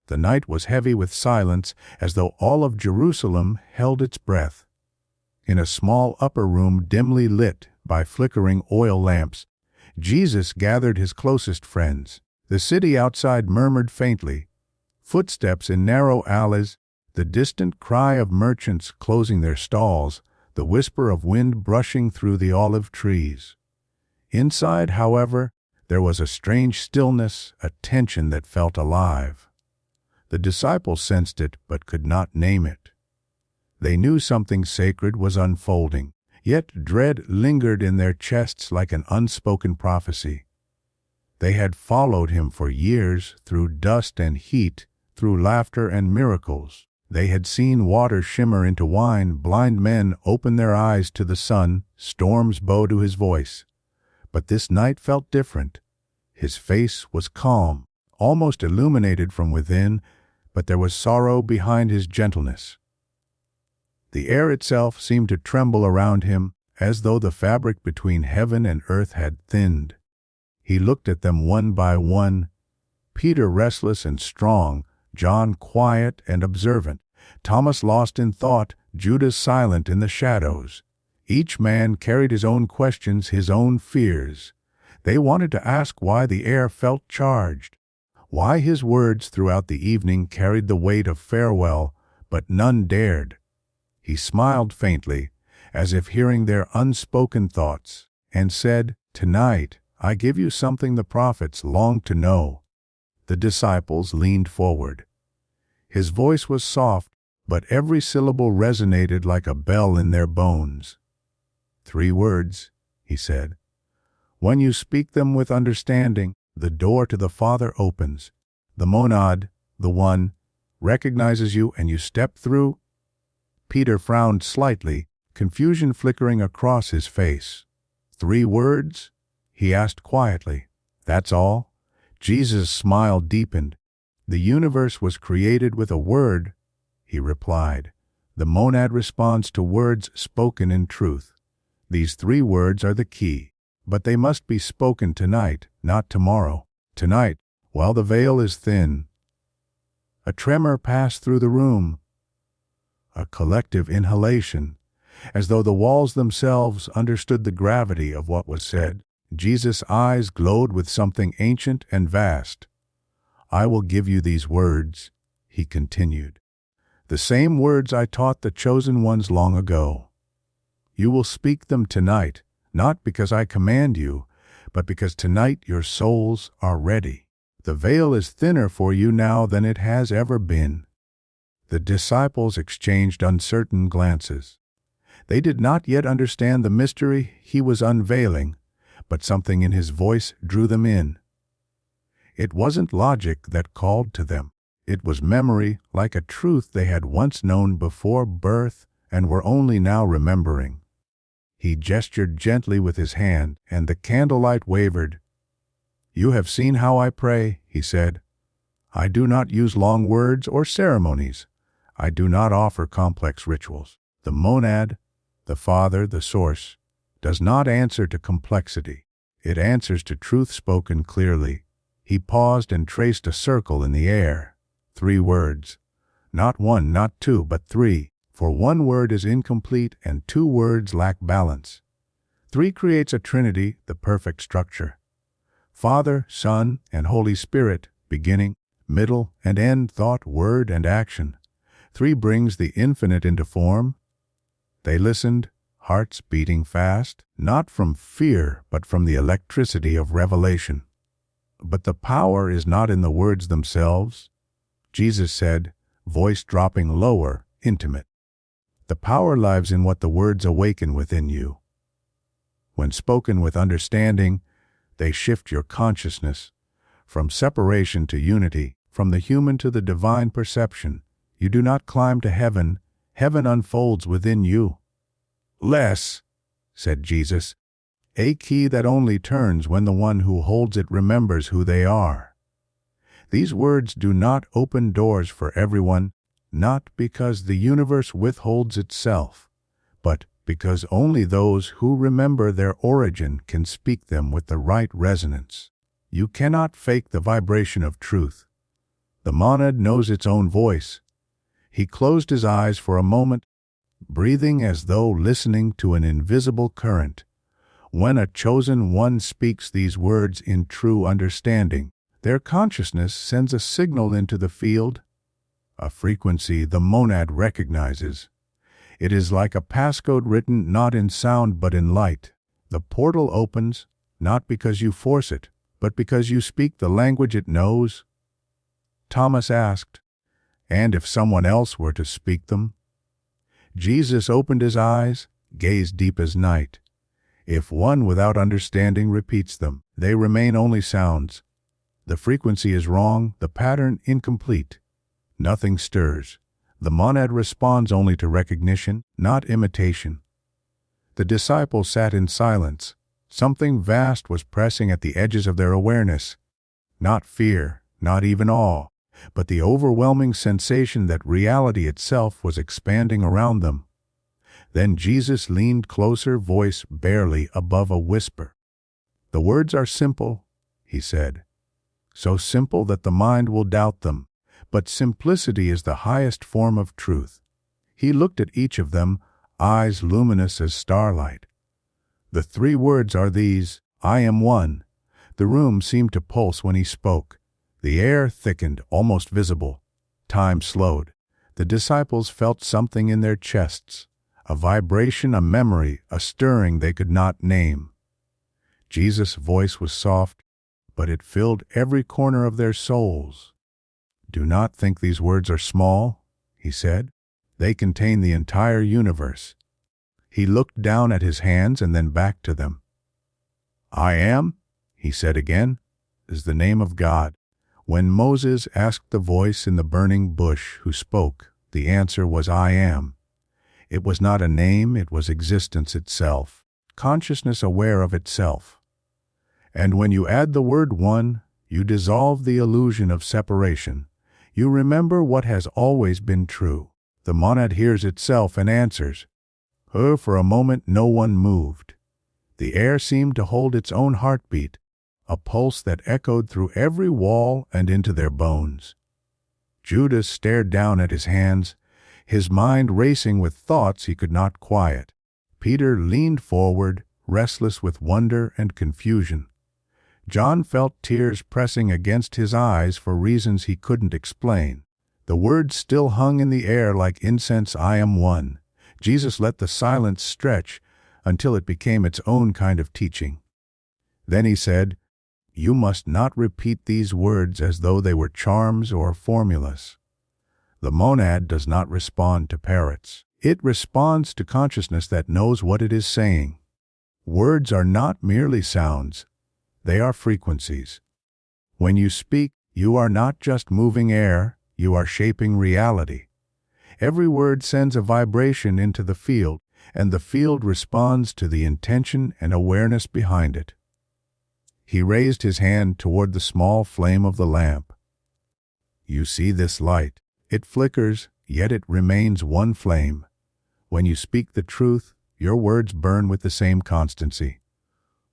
The night was heavy with silence, as though all of Jerusalem held its breath. In a small upper room dimly lit by flickering oil lamps, Jesus gathered his closest friends. The city outside murmured faintly. Footsteps in narrow alleys, the distant cry of merchants closing their stalls, the whisper of wind brushing through the olive trees. Inside, however, there was a strange stillness, a tension that felt alive. The disciples sensed it but could not name it. They knew something sacred was unfolding, yet dread lingered in their chests like an unspoken prophecy. They had followed him for years, through dust and heat, through laughter and miracles. They had seen water shimmer into wine, blind men open their eyes to the sun, storms bow to his voice. But this night felt different. His face was calm, almost illuminated from within, but there was sorrow behind his gentleness. The air itself seemed to tremble around him, as though the fabric between heaven and earth had thinned. He looked at them one by one, Peter restless and strong, John quiet and observant, Thomas lost in thought, Judas silent in the shadows. Each man carried his own questions, his own fears. They wanted to ask why the air felt charged, why his words throughout the evening carried the weight of farewell, but none dared. He smiled faintly, as if hearing their unspoken thoughts, and said, "Tonight, I give you something the prophets longed to know." The disciples leaned forward. His voice was soft, but every syllable resonated like a bell in their bones. "3 words," he said. "When you speak them with understanding, the door to the Father opens. The monad, the One, recognizes you and you step through." Peter frowned slightly, confusion flickering across his face. "3 words?" he asked quietly. "That's all?" Jesus' smile deepened. "The universe was created with a word," he replied. "The monad responds to words spoken in truth. These 3 words are the key, but they must be spoken tonight, not tomorrow. Tonight, while the veil is thin." A tremor passed through the room, a collective inhalation, as though the walls themselves understood the gravity of what was said. Jesus' eyes glowed with something ancient and vast. "I will give you these words," he continued. "The same words I taught the chosen ones long ago. You will speak them tonight, not because I command you, but because tonight your souls are ready. The veil is thinner for you now than it has ever been." The disciples exchanged uncertain glances. They did not yet understand the mystery he was unveiling, but something in his voice drew them in. It wasn't logic that called to them. It was memory, like a truth they had once known before birth and were only now remembering. He gestured gently with his hand, and the candlelight wavered. "You have seen how I pray," he said. "I do not use long words or ceremonies. I do not offer complex rituals. The monad, the Father, the Source, does not answer to complexity. It answers to truth spoken clearly." He paused and traced a circle in the air. 3 words. Not 1, not 2, but 3. For 1 word is incomplete and 2 words lack balance. 3 creates a trinity, the perfect structure. Father, Son, and Holy Spirit, beginning, middle, and end, thought, word, and action. 3 brings the infinite into form. They listened, hearts beating fast, not from fear, but from the electricity of revelation. "But the power is not in the words themselves," Jesus said, voice dropping lower, intimate. "The power lies in what the words awaken within you. When spoken with understanding, they shift your consciousness, from separation to unity, from the human to the divine perception. You do not climb to heaven, heaven unfolds within you." "Less," said Jesus, "a key that only turns when the one who holds it remembers who they are." These words do not open doors for everyone, not because the universe withholds itself, but because only those who remember their origin can speak them with the right resonance. You cannot fake the vibration of truth. The monad knows its own voice. He closed his eyes for a moment, breathing as though listening to an invisible current. When a chosen one speaks these words in true understanding, their consciousness sends a signal into the field, a frequency the monad recognizes. It is like a passcode written not in sound but in light. The portal opens, not because you force it, but because you speak the language it knows. Thomas asked, "And if someone else were to speak them?" Jesus opened his eyes, gazed deep as night. If one without understanding repeats them, they remain only sounds. The frequency is wrong, the pattern incomplete. Nothing stirs. The monad responds only to recognition, not imitation. The disciples sat in silence. Something vast was pressing at the edges of their awareness. Not fear, not even awe, but the overwhelming sensation that reality itself was expanding around them. Then Jesus leaned closer, voice barely above a whisper. "The words are simple," he said. "So simple that the mind will doubt them. But simplicity is the highest form of truth." He looked at each of them, eyes luminous as starlight. "The 3 words are these: I am one." The room seemed to pulse when he spoke. The air thickened, almost visible. Time slowed. The disciples felt something in their chests, a vibration, a memory, a stirring they could not name. Jesus' voice was soft, but it filled every corner of their souls. "Do not think these words are small," he said. "They contain the entire universe." He looked down at his hands and then back to them. "I am," he said again, "is the name of God." When Moses asked the voice in the burning bush who spoke, the answer was "I am." It was not a name, it was existence itself, consciousness aware of itself. And when you add the word one, you dissolve the illusion of separation. You remember what has always been true. The monad hears itself and answers. For a moment no one moved. The air seemed to hold its own heartbeat, a pulse that echoed through every wall and into their bones. Judas stared down at his hands, his mind racing with thoughts he could not quiet. Peter leaned forward, restless with wonder and confusion. John felt tears pressing against his eyes for reasons he couldn't explain. The words still hung in the air like incense. "I am one." Jesus let the silence stretch until it became its own kind of teaching. Then he said, "You must not repeat these words as though they were charms or formulas. The monad does not respond to parrots. It responds to consciousness that knows what it is saying. Words are not merely sounds. They are frequencies. When you speak, you are not just moving air, you are shaping reality. Every word sends a vibration into the field, and the field responds to the intention and awareness behind it. He raised his hand toward the small flame of the lamp. "You see this light. It flickers, yet it remains one flame. When you speak the truth, your words burn with the same constancy.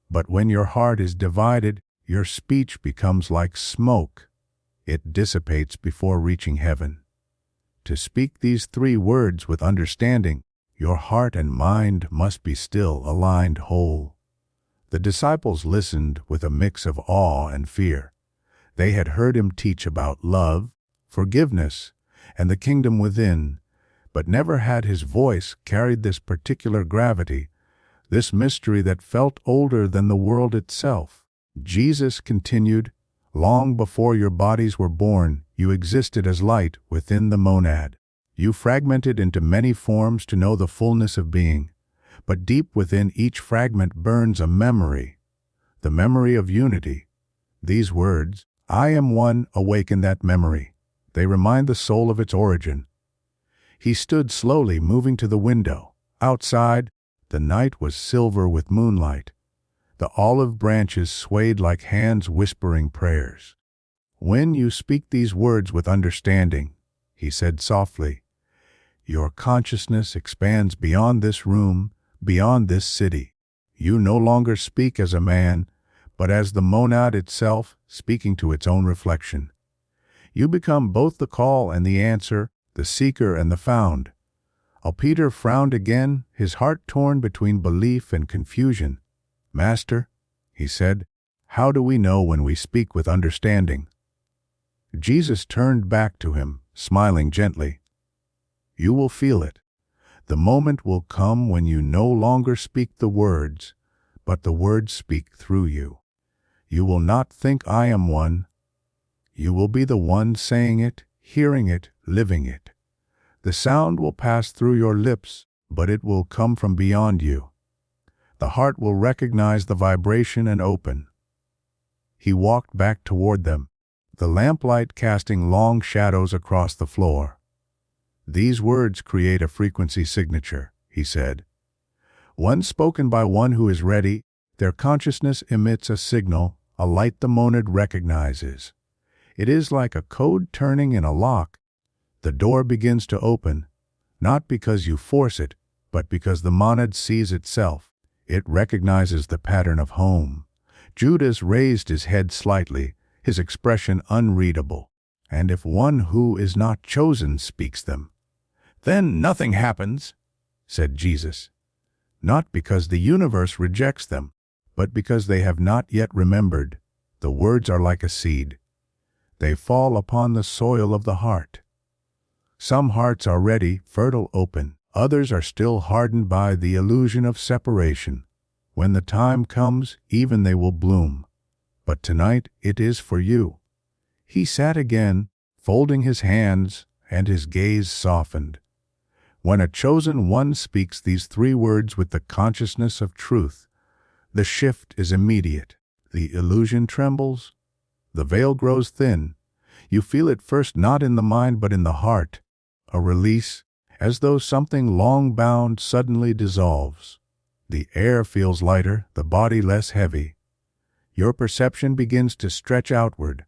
But when your heart is divided, your speech becomes like smoke. It dissipates before reaching heaven. To speak these 3 words with understanding, your heart and mind must be still, aligned, whole." The disciples listened with a mix of awe and fear. They had heard him teach about love, forgiveness, and the kingdom within, but never had his voice carried this particular gravity, this mystery that felt older than the world itself. Jesus continued, "Long before your bodies were born, you existed as light within the monad. You fragmented into many forms to know the fullness of being, but deep within each fragment burns a memory, the memory of unity. These words, 'I am one,' awaken that memory. They remind the soul of its origin." He stood slowly, moving to the window. Outside, the night was silver with moonlight. The olive branches swayed like hands whispering prayers. "When you speak these words with understanding," he said softly, "your consciousness expands beyond this room, beyond this city. You no longer speak as a man, but as the monad itself, speaking to its own reflection. You become both the call and the answer, the seeker and the found. Peter frowned again, his heart torn between belief and confusion. "Master," he said, "how do we know when we speak with understanding?" Jesus turned back to him, smiling gently. "You will feel it. The moment will come when you no longer speak the words, but the words speak through you. You will not think I am one. You will be the one saying it, hearing it, living it. The sound will pass through your lips, but it will come from beyond you. The heart will recognize the vibration and open." He walked back toward them, the lamplight casting long shadows across the floor. "These words create a frequency signature," he said. "One spoken by one who is ready, their consciousness emits a signal, a light the monad recognizes. It is like a code turning in a lock. The door begins to open, not because you force it, but because the monad sees itself. It recognizes the pattern of home." Judas raised his head slightly, his expression unreadable. "And if one who is not chosen speaks them, then nothing happens," said Jesus. "Not because the universe rejects them, but because they have not yet remembered. The words are like a seed. They fall upon the soil of the heart. Some hearts are ready, fertile, open. Others are still hardened by the illusion of separation. When the time comes, even they will bloom. But tonight it is for you." He sat again, folding his hands, and his gaze softened. When a chosen one speaks these three words with the consciousness of truth, the shift is immediate. The illusion trembles. The veil grows thin. You feel it first not in the mind but in the heart. A release, as though something long bound suddenly dissolves. The air feels lighter, the body less heavy. Your perception begins to stretch outward,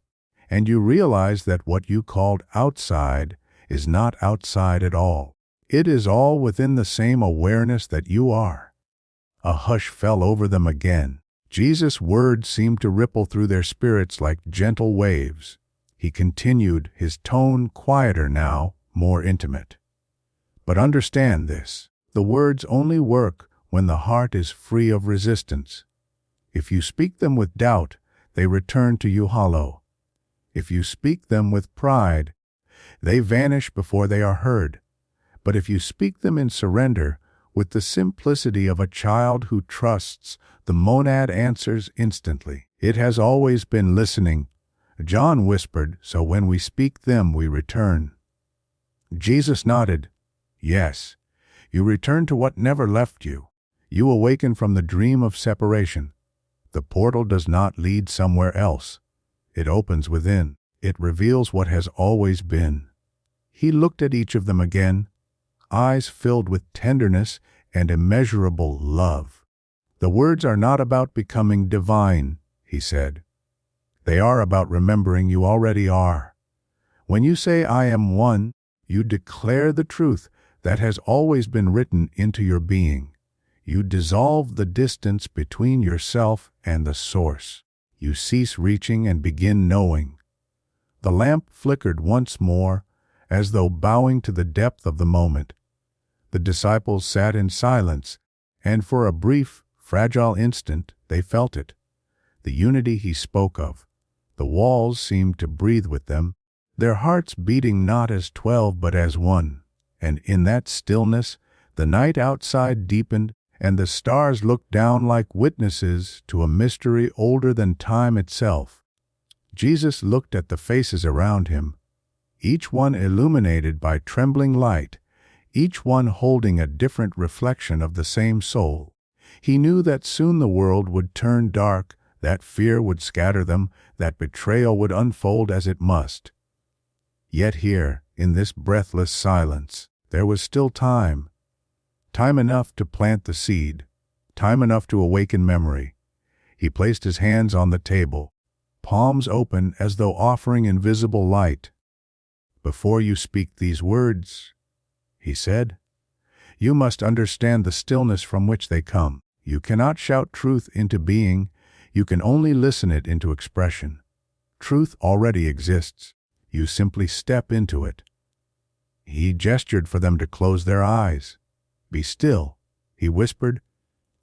and you realize that what you called outside is not outside at all. It is all within the same awareness that you are. A hush fell over them again. Jesus' words seemed to ripple through their spirits like gentle waves. He continued, his tone quieter now, more intimate. "But understand this. The words only work when the heart is free of resistance. If you speak them with doubt, they return to you hollow. If you speak them with pride, they vanish before they are heard. But if you speak them in surrender, with the simplicity of a child who trusts, the monad answers instantly. It has always been listening," John whispered, "so when we speak them we return." Jesus nodded. "Yes, you return to what never left you. You awaken from the dream of separation. The portal does not lead somewhere else. It opens within. It reveals what has always been." He looked at each of them again, eyes filled with tenderness and immeasurable love. "The words are not about becoming divine," he said. "They are about remembering you already are. When you say I am one, you declare the truth that has always been written into your being. You dissolve the distance between yourself and the source. You cease reaching and begin knowing." The lamp flickered once more, as though bowing to the depth of the moment. The disciples sat in silence, and for a brief, fragile instant they felt it. The unity he spoke of. The walls seemed to breathe with them, their hearts beating not as 12 but as one. And in that stillness, the night outside deepened, and the stars looked down like witnesses to a mystery older than time itself. Jesus looked at the faces around him, each one illuminated by trembling light, each one holding a different reflection of the same soul. He knew that soon the world would turn dark, that fear would scatter them, that betrayal would unfold as it must. Yet here, in this breathless silence, there was still time. Time enough to plant the seed, time enough to awaken memory. He placed his hands on the table, palms open as though offering invisible light. "Before you speak these words," he said, "you must understand the stillness from which they come. You cannot shout truth into being, you can only listen it into expression. Truth already exists. You simply step into it. He gestured for them to close their eyes. Be still, he whispered.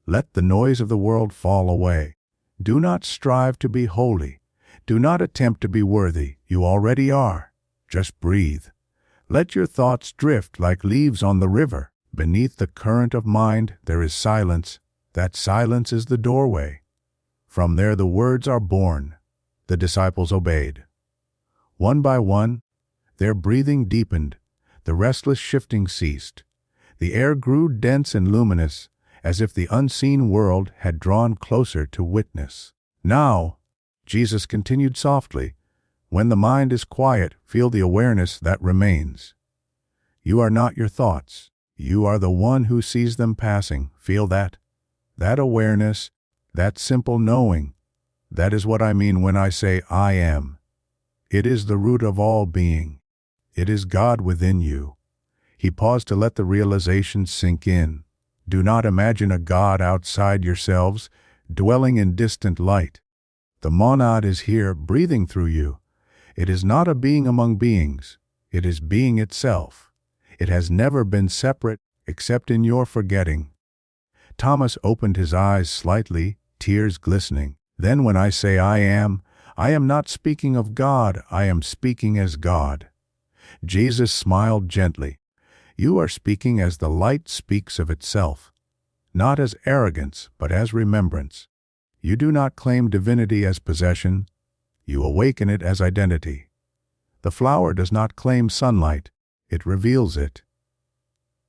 Let the noise of the world fall away. Do not strive to be holy. Do not attempt to be worthy. You already are. Just breathe. Let your thoughts drift like leaves on the river. Beneath the current of mind, there is silence. That silence is the doorway. From there the words are born. The disciples obeyed. One by one, their breathing deepened. The restless shifting ceased. The air grew dense and luminous, as if the unseen world had drawn closer to witness. Now, Jesus continued softly, when the mind is quiet, feel the awareness that remains. You are not your thoughts. You are the one who sees them passing. Feel that? That awareness, that simple knowing. That is what I mean when I say I am. It is the root of all being. It is God within you. He paused to let the realization sink in. Do not imagine a God outside yourselves, dwelling in distant light. The monad is here, breathing through you. It is not a being among beings. It is being itself. It has never been separate, except in your forgetting. Thomas opened his eyes slightly, tears glistening. Then when I say I am not speaking of God, I am speaking as God. Jesus smiled gently. You are speaking as the light speaks of itself, not as arrogance, but as remembrance. You do not claim divinity as possession. You awaken it as identity. The flower does not claim sunlight. It reveals it.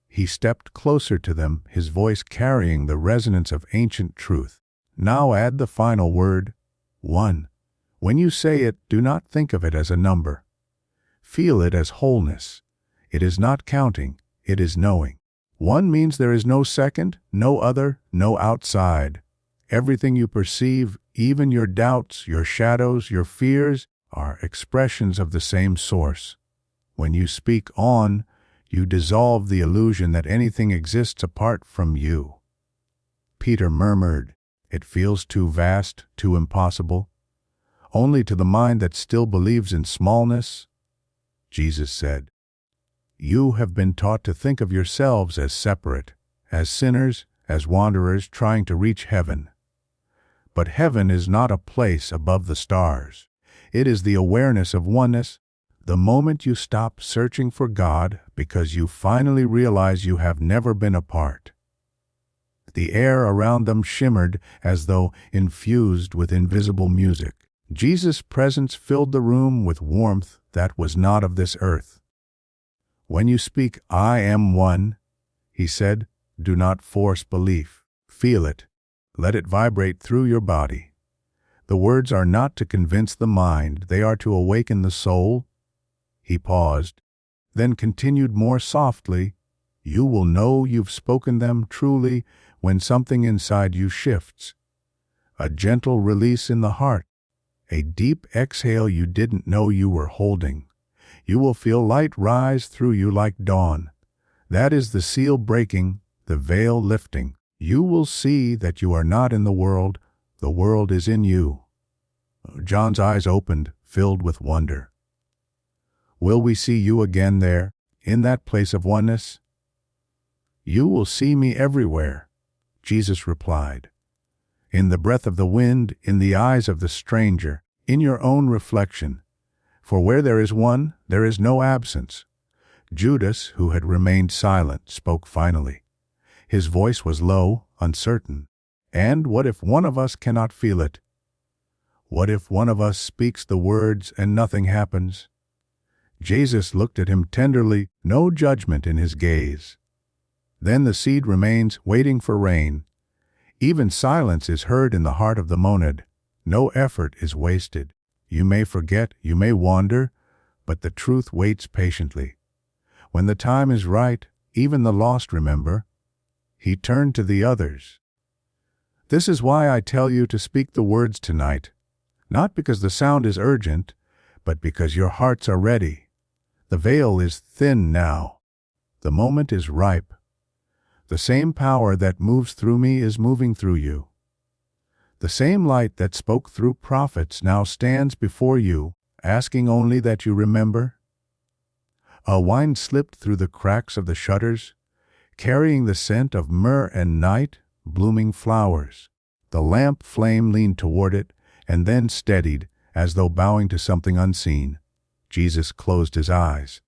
He stepped closer to them, his voice carrying the resonance of ancient truth. Now add the final word, one. When you say it, do not think of it as a number. Feel it as wholeness. It is not counting, it is knowing. One means there is no second, no other, no outside. Everything you perceive, even your doubts, your shadows, your fears, are expressions of the same source. When you speak on, you dissolve the illusion that anything exists apart from you. Peter murmured, it feels too vast, too impossible. Only to the mind that still believes in smallness. Jesus said, you have been taught to think of yourselves as separate, as sinners, as wanderers trying to reach heaven. But heaven is not a place above the stars. It is the awareness of oneness, the moment you stop searching for God because you finally realize you have never been apart. The air around them shimmered as though infused with invisible music. Jesus' presence filled the room with warmth that was not of this earth. When you speak, I am one, he said, do not force belief. Feel it. Let it vibrate through your body. The words are not to convince the mind, they are to awaken the soul. He paused, then continued more softly, you will know you've spoken them truly when something inside you shifts. A gentle release in the heart, a deep exhale you didn't know you were holding. You will feel light rise through you like dawn. That is the seal breaking, the veil lifting. You will see that you are not in the world is in you. John's eyes opened, filled with wonder. Will we see you again there, in that place of oneness? You will see me everywhere, Jesus replied. In the breath of the wind, in the eyes of the stranger, in your own reflection. For where there is one, there is no absence. Judas, who had remained silent, spoke finally. His voice was low, uncertain. And what if one of us cannot feel it? What if one of us speaks the words and nothing happens? Jesus looked at him tenderly, no judgment in his gaze. Then the seed remains, waiting for rain. Even silence is heard in the heart of the monad. No effort is wasted. You may forget, you may wander, but the truth waits patiently. When the time is right, even the lost remember. He turned to the others. This is why I tell you to speak the words tonight, not because the sound is urgent, but because your hearts are ready. The veil is thin now. The moment is ripe. The same power that moves through me is moving through you. The same light that spoke through prophets now stands before you, asking only that you remember? A wind slipped through the cracks of the shutters, carrying the scent of myrrh and night-blooming flowers. The lamp flame leaned toward it, and then steadied, as though bowing to something unseen. Jesus closed his eyes.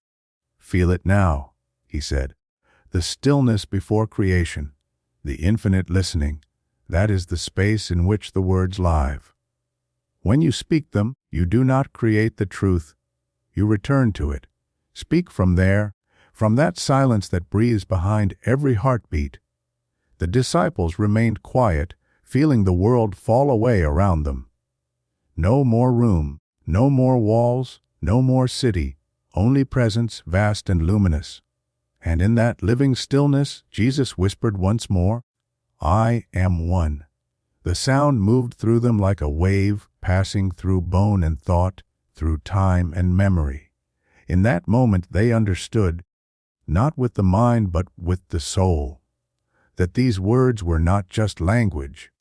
"Feel it now," he said. "The stillness before creation, the infinite listening, that is the space in which the words live. When you speak them, you do not create the truth. You return to it. Speak from there, from that silence that breathes behind every heartbeat." The disciples remained quiet, feeling the world fall away around them. No more room, no more walls, no more city, only presence vast and luminous. And in that living stillness, Jesus whispered once more, "I am one." The sound moved through them like a wave, passing through bone and thought, through time and memory. In that moment they understood, not with the mind but with the soul, that these words were not just language.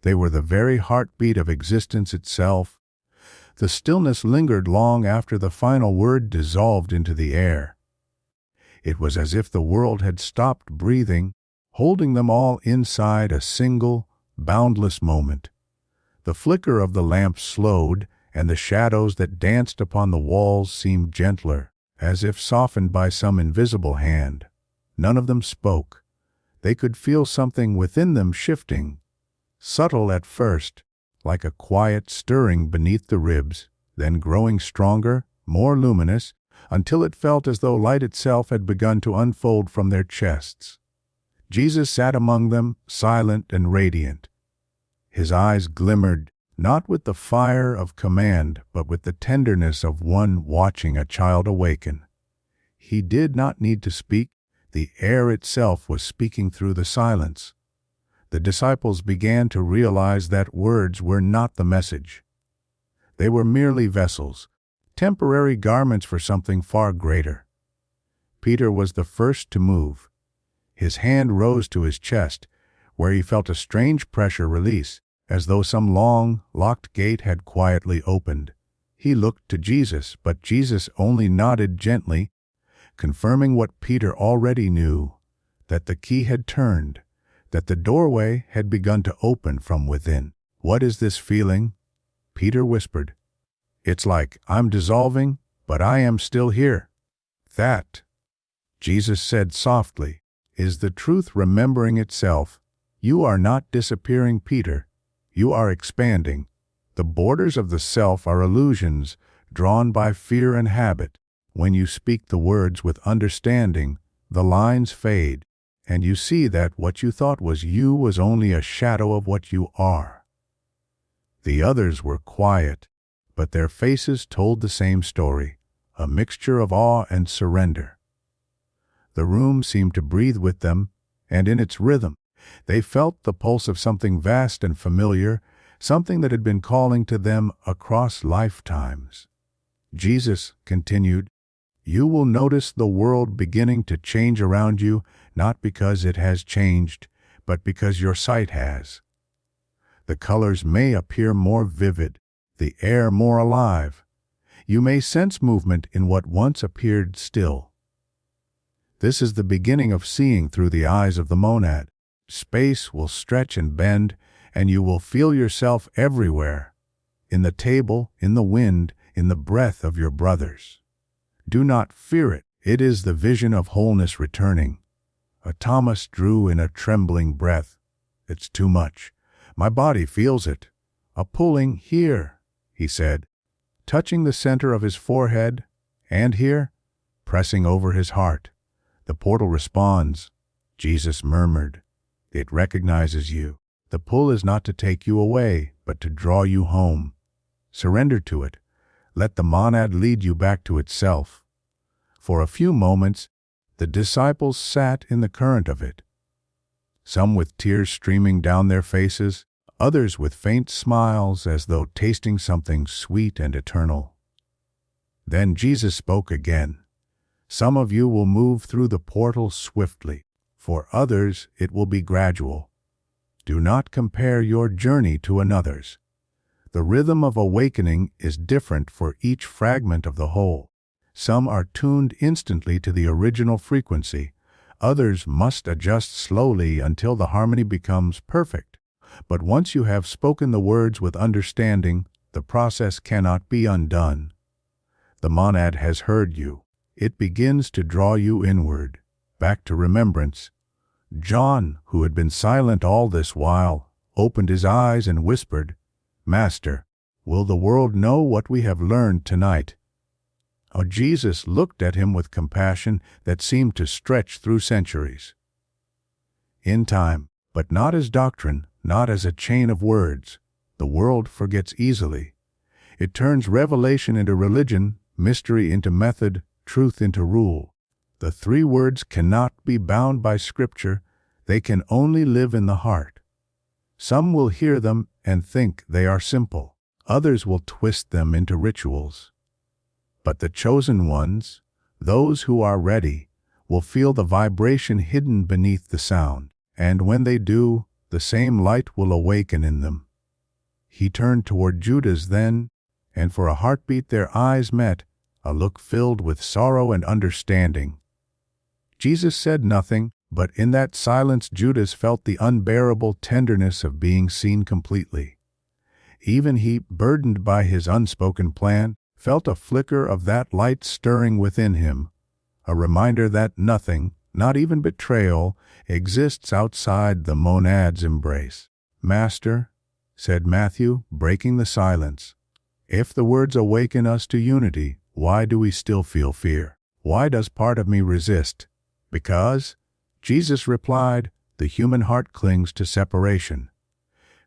They were the very heartbeat of existence itself. The stillness lingered long after the final word dissolved into the air. It was as if the world had stopped breathing, holding them all inside a single, boundless moment. The flicker of the lamp slowed, and the shadows that danced upon the walls seemed gentler, as if softened by some invisible hand. None of them spoke. They could feel something within them shifting, subtle at first, like a quiet stirring beneath the ribs, then growing stronger, more luminous, until it felt as though light itself had begun to unfold from their chests. Jesus sat among them, silent and radiant. His eyes glimmered, not with the fire of command, but with the tenderness of one watching a child awaken. He did not need to speak. The air itself was speaking through the silence. The disciples began to realize that words were not the message. They were merely vessels, temporary garments for something far greater. Peter was the first to move. His hand rose to his chest, where he felt a strange pressure release, as though some long, locked gate had quietly opened. He looked to Jesus, but Jesus only nodded gently, confirming what Peter already knew, that the key had turned, that the doorway had begun to open from within. "What is this feeling?" Peter whispered. "It's like I'm dissolving, but I am still here." "That," Jesus said softly, "is the truth remembering itself. You are not disappearing, Peter. You are expanding. The borders of the self are illusions, drawn by fear and habit. When you speak the words with understanding, the lines fade, and you see that what you thought was you was only a shadow of what you are." The others were quiet, but their faces told the same story, a mixture of awe and surrender. The room seemed to breathe with them, and in its rhythm, they felt the pulse of something vast and familiar, something that had been calling to them across lifetimes. Jesus continued, "You will notice the world beginning to change around you, not because it has changed, but because your sight has. The colors may appear more vivid, the air more alive. You may sense movement in what once appeared still. This is the beginning of seeing through the eyes of the monad. Space will stretch and bend, and you will feel yourself everywhere, in the table, in the wind, in the breath of your brothers. Do not fear it. It is the vision of wholeness returning." Thomas drew in a trembling breath. "It's too much. My body feels it. A pulling here," he said, touching the center of his forehead, "and here, pressing over his heart. The portal responds," Jesus murmured. "It recognizes you. The pull is not to take you away, but to draw you home. Surrender to it. Let the monad lead you back to itself." For a few moments, the disciples sat in the current of it, some with tears streaming down their faces, others with faint smiles as though tasting something sweet and eternal. Then Jesus spoke again. "Some of you will move through the portal swiftly. For others, it will be gradual. Do not compare your journey to another's. The rhythm of awakening is different for each fragment of the whole. Some are tuned instantly to the original frequency. Others must adjust slowly until the harmony becomes perfect. But once you have spoken the words with understanding, the process cannot be undone. The monad has heard you. It begins to draw you inward, back to remembrance. John, who had been silent all this while, opened his eyes and whispered, "Master, will the world know what we have learned tonight?" Oh, Jesus looked at him with compassion that seemed to stretch through centuries. In time, but not as doctrine, not as a chain of words, the world forgets easily. It turns revelation into religion, mystery into method, truth into rule. The three words cannot be bound by Scripture. They can only live in the heart. Some will hear them and think they are simple. Others will twist them into rituals. But the chosen ones, those who are ready, will feel the vibration hidden beneath the sound, and when they do, the same light will awaken in them. He turned toward Judas then, and for a heartbeat their eyes met, a look filled with sorrow and understanding. Jesus said nothing, but in that silence Judas felt the unbearable tenderness of being seen completely. Even he, burdened by his unspoken plan, felt a flicker of that light stirring within him, a reminder that nothing, not even betrayal, exists outside the monad's embrace. "Master," said Matthew, breaking the silence, "if the words awaken us to unity, why do we still feel fear? Why does part of me resist?" "Because," Jesus replied, "the human heart clings to separation.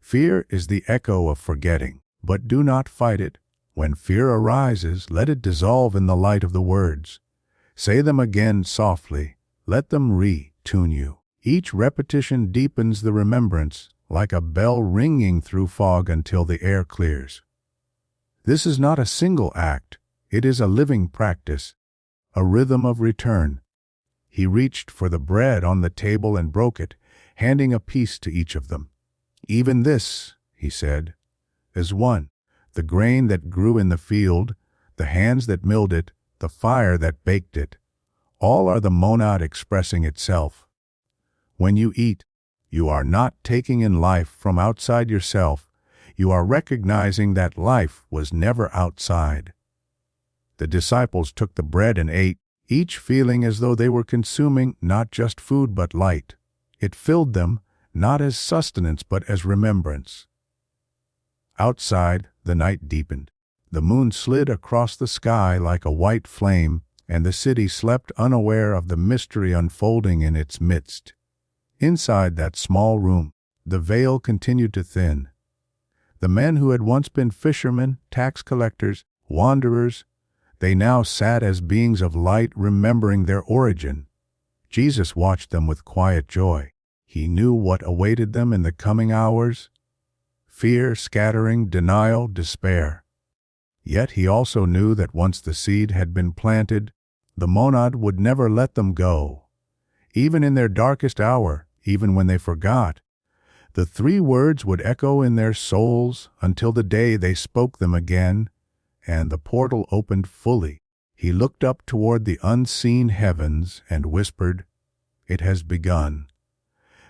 Fear is the echo of forgetting, but do not fight it. When fear arises, let it dissolve in the light of the words. Say them again softly. Let them re-tune you. Each repetition deepens the remembrance, like a bell ringing through fog until the air clears. This is not a single act. It is a living practice, a rhythm of return." He reached for the bread on the table and broke it, handing a piece to each of them. "Even this," he said, "is one. The grain that grew in the field, the hands that milled it, the fire that baked it, all are the monad expressing itself. When you eat, you are not taking in life from outside yourself. You are recognizing that life was never outside." The disciples took the bread and ate, each feeling as though they were consuming not just food but light. It filled them, not as sustenance but as remembrance. Outside, the night deepened. The moon slid across the sky like a white flame, and the city slept unaware of the mystery unfolding in its midst. Inside that small room, the veil continued to thin. The men who had once been fishermen, tax collectors, wanderers, they now sat as beings of light, remembering their origin. Jesus watched them with quiet joy. He knew what awaited them in the coming hours: fear, scattering, denial, despair. Yet he also knew that once the seed had been planted, the monad would never let them go. Even in their darkest hour, even when they forgot, the three words would echo in their souls until the day they spoke them again, and the portal opened fully. He looked up toward the unseen heavens and whispered, "It has begun."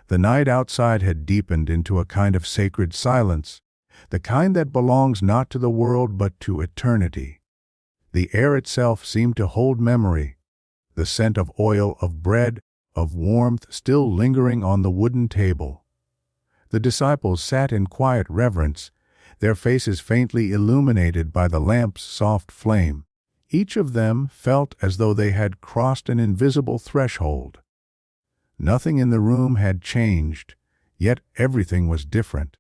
The night outside had deepened into a kind of sacred silence, the kind that belongs not to the world but to eternity. The air itself seemed to hold memory, the scent of oil, of bread, of warmth still lingering on the wooden table. The disciples sat in quiet reverence, their faces faintly illuminated by the lamp's soft flame. Each of them felt as though they had crossed an invisible threshold. Nothing in the room had changed, yet everything was different.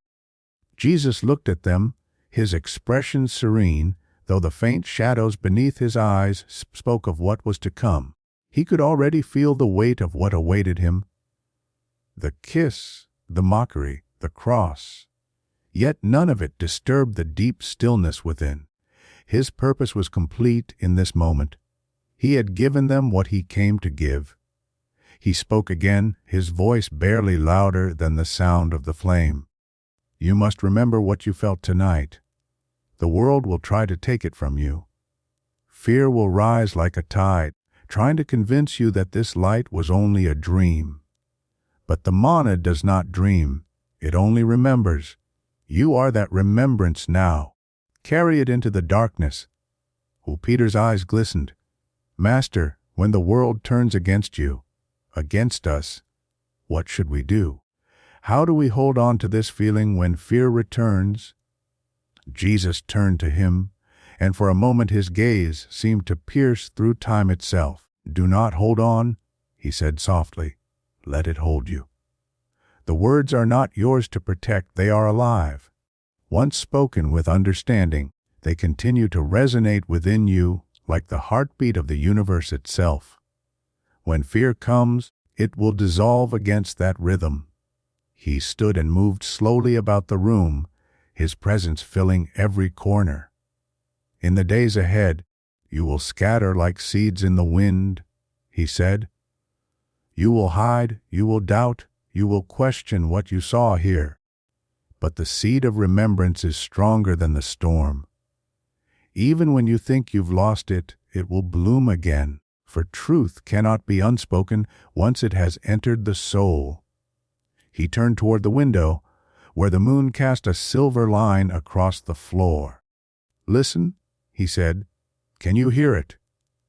Jesus looked at them, his expression serene, though the faint shadows beneath his eyes spoke of what was to come. He could already feel the weight of what awaited him: the kiss, the mockery, the cross. Yet none of it disturbed the deep stillness within. His purpose was complete in this moment. He had given them what he came to give. He spoke again, his voice barely louder than the sound of the flame. "You must remember what you felt tonight. the world will try to take it from you. Fear will rise like a tide, trying to convince you that this light was only a dream. But the monad does not dream, it only remembers. You are that remembrance now. Carry it into the darkness. Oh, Peter's eyes glistened. Master, when the world turns against you, against us, what should we do? How do we hold on to this feeling when fear returns? Jesus turned to him, and for a moment his gaze seemed to pierce through time itself. Do not hold on, he said softly. Let it hold you. The words are not yours to protect, they are alive. Once spoken with understanding, they continue to resonate within you like the heartbeat of the universe itself. When fear comes, it will dissolve against that rhythm. He stood and moved slowly about the room, his presence filling every corner. In the days ahead, you will scatter like seeds in the wind, he said. You will hide, you will doubt, you will question what you saw here. But the seed of remembrance is stronger than the storm. Even when you think you've lost it, it will bloom again, for truth cannot be unspoken once it has entered the soul. He turned toward the window, where the moon cast a silver line across the floor. Listen, he said. Can you hear it?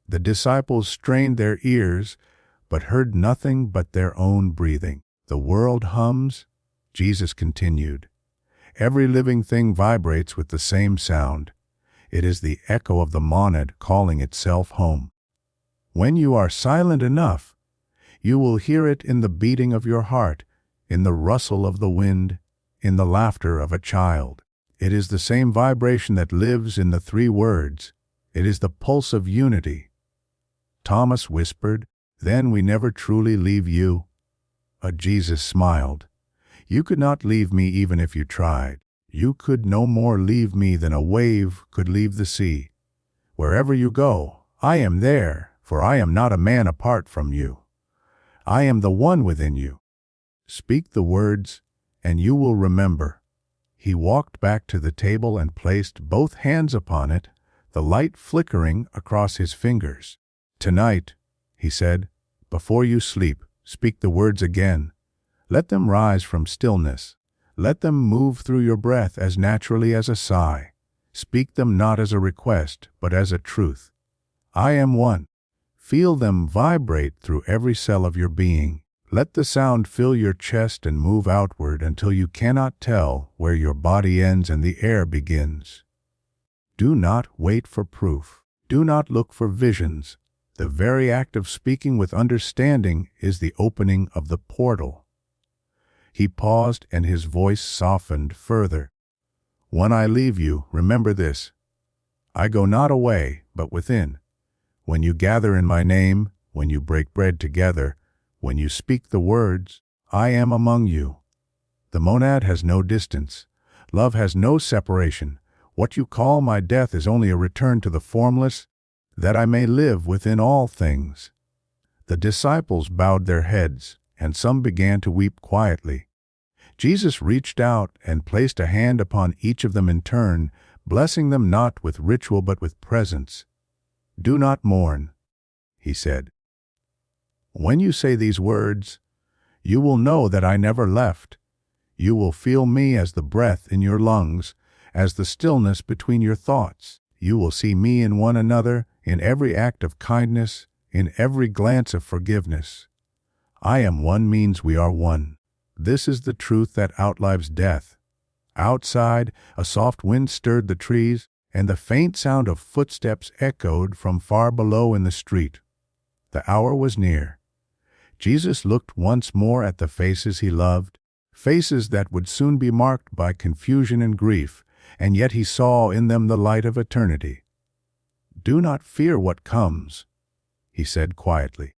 The disciples strained their ears, but heard nothing but their own breathing. The world hums, Jesus continued. Every living thing vibrates with the same sound. It is the echo of the monad calling itself home. When you are silent enough, you will hear it in the beating of your heart, in the rustle of the wind, in the laughter of a child. It is the same vibration that lives in the three words. It is the pulse of unity. Thomas whispered, "Then we never truly leave you." Jesus smiled. "You could not leave me even if you tried. You could no more leave me than a wave could leave the sea. Wherever you go, I am there, for I am not a man apart from you. I am the one within you. Speak the words, and you will remember." He walked back to the table and placed both hands upon it, the light flickering across his fingers. "Tonight," he said, "before you sleep, speak the words again. Let them rise from stillness. Let them move through your breath as naturally as a sigh. Speak them not as a request, but as a truth. I am one. Feel them vibrate through every cell of your being. Let the sound fill your chest and move outward until you cannot tell where your body ends and the air begins. Do not wait for proof. Do not look for visions. The very act of speaking with understanding is the opening of the portal." He paused and his voice softened further. "When I leave you, remember this. I go not away, but within. When you gather in my name, when you break bread together, when you speak the words, I am among you. The monad has no distance. Love has no separation. What you call my death is only a return to the formless, that I may live within all things." The disciples bowed their heads, and some began to weep quietly. Jesus reached out and placed a hand upon each of them in turn, blessing them not with ritual but with presence. "Do not mourn," he said. "When you say these words, you will know that I never left. You will feel me as the breath in your lungs, as the stillness between your thoughts. You will see me in one another, in every act of kindness, in every glance of forgiveness. IAmOne means we are one. This is the truth that outlives death." Outside, a soft wind stirred the trees, and the faint sound of footsteps echoed from far below in the street. The hour was near. Jesus looked once more at the faces he loved, faces that would soon be marked by confusion and grief, and yet he saw in them the light of eternity. "Do not fear what comes," he said quietly.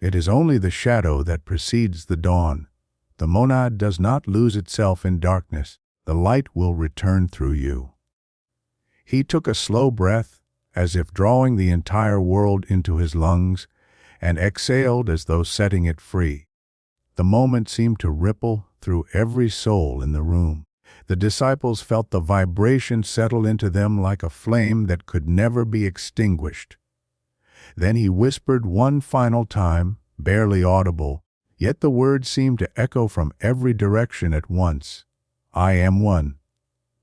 "It is only the shadow that precedes the dawn. The monad does not lose itself in darkness. The light will return through you." He took a slow breath, as if drawing the entire world into his lungs, and exhaled as though setting it free. The moment seemed to ripple through every soul in the room. The disciples felt the vibration settle into them like a flame that could never be extinguished. Then he whispered one final time, barely audible, yet the words seemed to echo from every direction at once. "I am one."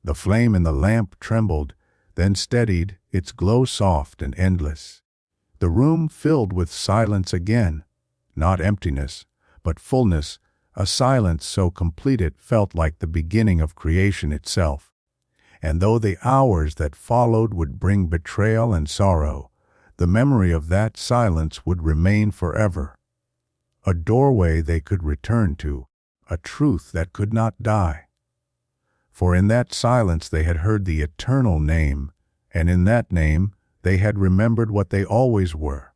The flame in the lamp trembled, then steadied, its glow soft and endless. The room filled with silence again, not emptiness, but fullness, a silence so complete it felt like the beginning of creation itself. And though the hours that followed would bring betrayal and sorrow, the memory of that silence would remain forever. A doorway they could return to, a truth that could not die. For in that silence they had heard the eternal name, and in that name they had remembered what they always were.